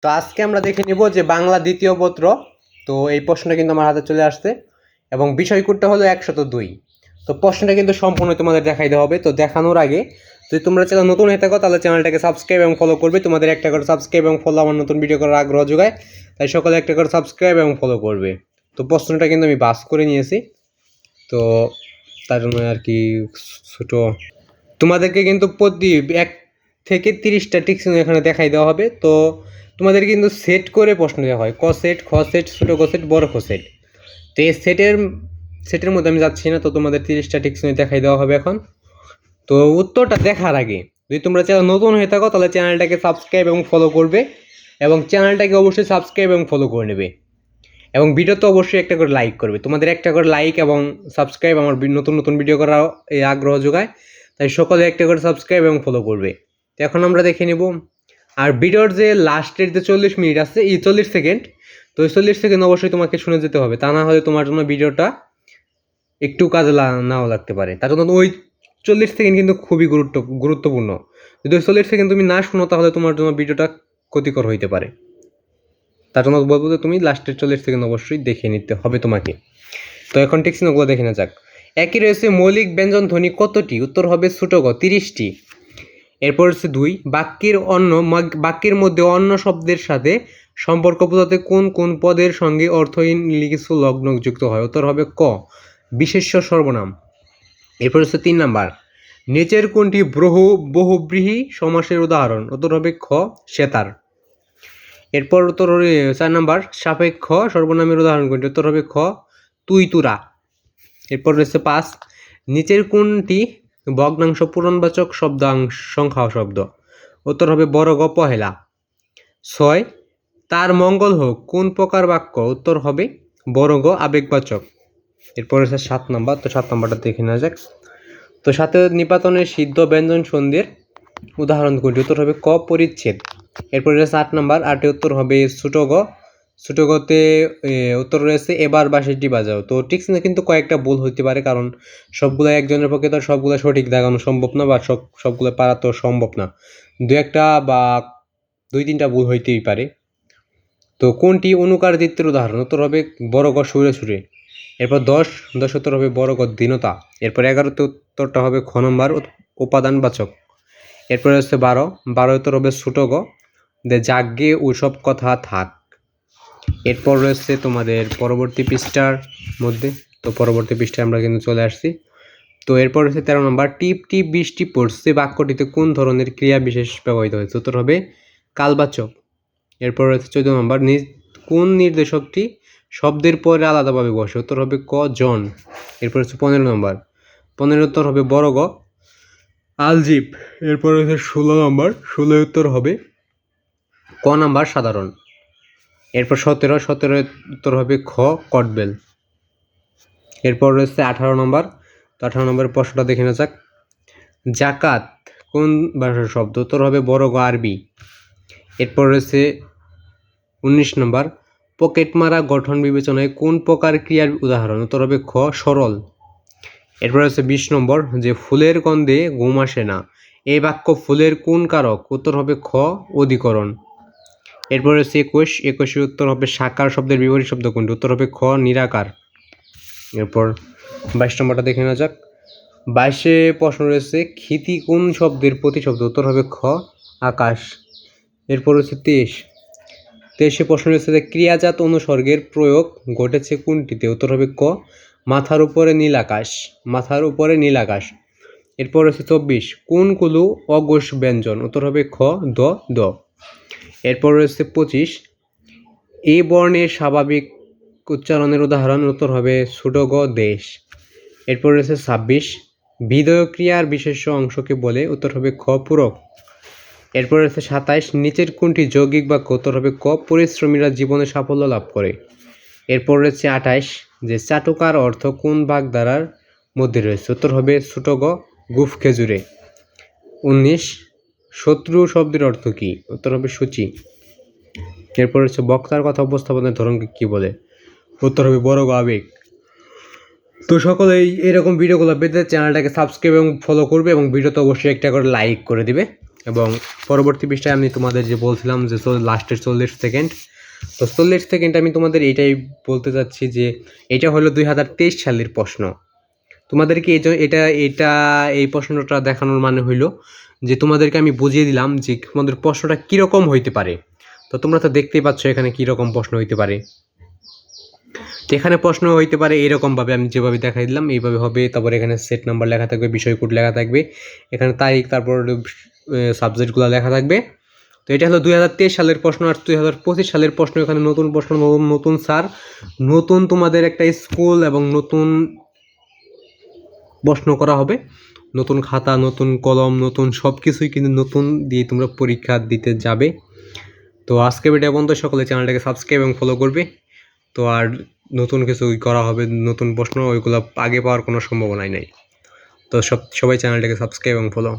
তো আজকে আমরা দেখে নিব যে বাংলা দ্বিতীয় পত্র। তো এই প্রশ্নটা কিন্তু আমার হাতে চলে আসছে এবং বিষয় কোডটা হলো 102। তো প্রশ্নটা কিন্তু সম্পূর্ণ তোমাদের দেখাইতে হবে। তো দেখানোর আগে যদি তোমরা চ্যানেল নতুন হয়ে থাকো তাহলে চ্যানেলটাকে সাবস্ক্রাইব এবং ফলো করবে। তোমাদের একটা করে সাবস্ক্রাইব এবং ফলো আমার নতুন ভিডিও করার আগ্রহ যোগায়, তাই সকলে একটা করে সাবস্ক্রাইব এবং ফলো করবে। তো প্রশ্নটা কিন্তু আমি বাস করে নিয়েছি, তো তার জন্য আর কি ছোট তোমাদেরকে কিন্তু প্রতি 1 থেকে 30টা টিক চিহ্ন এখানে দেখাই দেওয়া হবে। তো তোমাদের কিন্তু সেট করে প্রশ্ন দেওয়া হয়, ক সেট, খ সেট, ছোটো ক সেট, বড় খ সেট। তো এই সেটের মধ্যে আমি যাচ্ছি না, তো তোমাদের 30টা টিক চিহ্ন দেখাই দেওয়া হবে এখন। তো উত্তরটা দেখার আগে যদি তোমরা চ্যানেল নতুন হয়ে থাকো তাহলে চ্যানেলটাকে সাবস্ক্রাইব এবং ফলো করবে, এবং চ্যানেলটাকে অবশ্যই সাবস্ক্রাইব এবং ফলো করে নেবে, এবং ভিডিওতে অবশ্যই একটা করে লাইক করবে। তোমাদের একটা করে লাইক এবং সাবস্ক্রাইব আমার নতুন নতুন ভিডিও করার এই আগ্রহ যোগায়, তাই সকলে একটা করে সাবস্ক্রাইব এবং ফলো করবে। তো এখন আমরা দেখে নেব। আর ভিডিওর যে লাস্টের যে 40 মিনিট আছে, এই 40 সেকেন্ড, তো ওই 40 সেকেন্ড অবশ্যই তোমাকে শুনে যেতে হবে, তা না হলে তোমার জন্য ভিডিওটা একটু কাজে নাও লাগতে পারে। তার জন্য ওই 40 সেকেন্ড কিন্তু খুবই গুরুত্বপূর্ণ। যদি ওই 40 সেকেন্ড তুমি না শুনো তাহলে তোমার জন্য ভিডিওটা ক্ষতিকর হইতে পারে। তার জন্য বলবো যে তুমি লাস্টের 40 সেকেন্ড অবশ্যই দেখে নিতে হবে তোমাকে। তো এখন ঠিক চিহ্নগুলো দেখে না যাক। একই রয়েছে মৌলিক ব্যঞ্জন ধ্বনি কতটি? উত্তর হবে ছোট গ 30টি। এরপর হচ্ছে 2, বাক্যের মধ্যে অন্য শব্দের সাথে সম্পর্ক বোঝাতে কোন কোন পদের সঙ্গে অর্থহীন কিছু লগ্ন যুক্ত হয়? উত্তর হবে ক বিশেষ্য সর্বনাম। এরপর হচ্ছে 3 নাম্বার, নিচের কোনটি বহুব্রীহি সমাসের উদাহরণ? উত্তর হবে খ সেতার। এরপর উত্তর হবে 4 নাম্বার, সাপেক্ষ সর্বনামের উদাহরণ কোনটি? উত্তর হবে খ তুই তুরা। এরপর রয়েছে 5, নিচের কোনটি ভগ্নাংশ পূরণবাচক সংখ্যা শব্দ? উত্তর হবে বড় গ পহেলা। 6, তার মঙ্গল হোক কোন প্রকার বাক্য? উত্তর হবে বড় গ আবেগবাচক। এরপর রয়েছে 7 নাম্বার, তো 7 নাম্বারটা দেখে নেওয়া যাক। তো সাথে নিপাতনের সিদ্ধ ব্যঞ্জন সন্ধির উদাহরণ কোনটি? উত্তর হবে ক পরিচ্ছেদ। এরপর রয়েছে 8 নাম্বার, 8 উত্তর হবে ছোট গ। ছোট গতে উত্তর রয়েছে এবার বাঁশিটি বাজাও। তো ঠিক না, কিন্তু কয়েকটা ভুল হইতে পারে, কারণ সবগুলো একজনের পক্ষে তো সবগুলো সঠিক দেখানো সম্ভব না, বা সবগুলো পারা তো সম্ভব না। 2-1টা বা 2-3টা ভুল হইতেই পারে। তো কোনটি অনুকার দ্বিত্বের উদাহরণ? উত্তর হবে বড় গ সুরে সুরে। এরপর 10 উত্তর হবে বড় গ দীনতা। এরপর 11তে উত্তরটা হবে খ নম্বর উপাদানবাচক। এরপরে হচ্ছে 12 উত্তর হবে ছোট গ যাজ্ঞে ওসব কথা থাক। এরপর রয়েছে তোমাদের পরবর্তী পৃষ্ঠার মধ্যে, তো পরবর্তী পৃষ্ঠায় আমরা কিন্তু চলে আসছি। তো এরপর হচ্ছে 13 নম্বর, টিপ টিপ বৃষ্টি পড়ছে বাক্যটিতে কোন ধরনের ক্রিয়া বিশেষ ব্যবহৃত হয়েছে? উত্তর হবে কালবাচক। এরপর রয়েছে 14 নম্বর, কোন নির্দেশকটি শব্দের পরে আলাদাভাবে বসে? উত্তর হবে ক জন। এরপর হচ্ছে 15 নম্বর, 15 উত্তর হবে বড় গ আলজিব। এরপর হচ্ছে 16 নম্বর, 16 উত্তর হবে ক নাম্বার সাধারণ। এরপর 17 উত্তর হবে খ কটবেল। এরপর রয়েছে 18 নম্বর, তো 18 নম্বরের প্রশ্নটা দেখে না যাক। জাকাত কোন ভাষার শব্দ? উত্তর হবে বড় গ আরবি। এরপর রয়েছে 19 নম্বর, পকেট মারা গঠন বিবেচনায় কোন প্রকার ক্রিয়ার উদাহরণ? উত্তর হবে খ সরল। এরপর হচ্ছে 20 নম্বর, যে ফুলের গন্ধে ঘুম আসে না, এই বাক্য ফুলের কোন কারক? উত্তর হবে খ অধিকরণ। এরপর হচ্ছে 21 উত্তর হবে সাকার শব্দের বিপরীত শব্দ কোনটি? উত্তর হবে খ নিরাকার। এরপর 22 নম্বরটা দেখে নেওয়া যাক। 22-এ প্রশ্ন রয়েছে ক্ষিতি কোন শব্দের প্রতিশব্দ? উত্তর হবে খ আকাশ। এরপর হচ্ছে 23-এ প্রশ্ন রয়েছে যে ক্রিয়াজাত অনুসর্গের প্রয়োগ ঘটেছে কোনটিতে? উত্তর হবে ক মাথার উপরে নীল আকাশ। মাথার উপরে নীল আকাশ। এরপর হচ্ছে 24, কোনগুলো অঘোষ ব্যঞ্জন? উত্তর হবে খ দ। এরপর রয়েছে 25, এ বর্ণের স্বাভাবিক উচ্চারণের উদাহরণ? উত্তর হবে ছোট গ দেশ। এরপর রয়েছে 26, বিধেয় ক্রিয়ার বিশেষ্য অংশকে বলে? উত্তর হবে খ পূরক। এরপর রয়েছে 27, নিচের কোনটি যৌগিক বাক্য? উত্তর হবে ক পরিশ্রমীরা জীবনে সাফল্য লাভ করে। এরপর রয়েছে 28, যে চাটুকার অর্থ কোন বাগধারার মধ্যে রয়েছে? উত্তর হবে ছোট গ গুফ খেজুরে। 19, শত্রু শব্দের অর্থ কি? উত্তর হবে সূচি। এরপর হচ্ছে বক্তার কথা উপস্থাপনের ধরনকে কি বলে? উত্তর হবে বড় গ আবেগ। তো সকলেই এরকম ভিডিওগুলো পেতে চ্যানেলটাকে সাবস্ক্রাইব এবং ফলো করবে, এবং ভিডিওতে অবশ্যই একটা করে লাইক করে দিবে। এবং পরবর্তী পৃষ্ঠায় আমি তোমাদের যে বলছিলাম যে লাস্টের 40 সেকেন্ড, তো 40 সেকেন্ড আমি তোমাদের এটাই বলতে চাচ্ছি যে এটা হলো 2023 সালের প্রশ্ন। তোমাদেরকে এই প্রশ্নটা দেখানোর মানে হইলো যে তোমাদেরকে আমি বুঝিয়ে দিলাম যে তোমাদের প্রশ্নটা কীরকম হইতে পারে। তো তোমরা তো দেখতেই পাচ্ছ এখানে কীরকম প্রশ্ন হইতে পারে। তো এখানে প্রশ্ন হইতে পারে এরকমভাবে আমি যেভাবে দেখাই দিলাম এইভাবে হবে। তারপর এখানে সেট নাম্বার লেখা থাকবে, বিষয় কোড লেখা থাকবে, এখানে তারিখ, তারপর সাবজেক্টগুলো লেখা থাকবে। তো এটা হলো 2023 সালের প্রশ্ন। আর 2025 সালের প্রশ্ন, এখানে নতুন প্রশ্ন, নতুন স্যার, নতুন তোমাদের একটা স্কুল এবং নতুন প্রশ্ন করা হবে, নতুন খাতা, নতুন কলম, নতুন সব কিছুই কিন্তু নতুন দিয়ে তোমরা পরীক্ষা দিতে যাবে। তো আজকে ভিডিও পর্যন্ত, সকলে চ্যানেলটাকে সাবস্ক্রাইব এবং ফলো করবে। তো আর নতুন কিছু করা হবে, নতুন প্রশ্ন, ওইগুলো আগে পাওয়ার কোনো সম্ভাবনাই নাই। তো সবাই চ্যানেলটাকে সাবস্ক্রাইব এবং ফলো।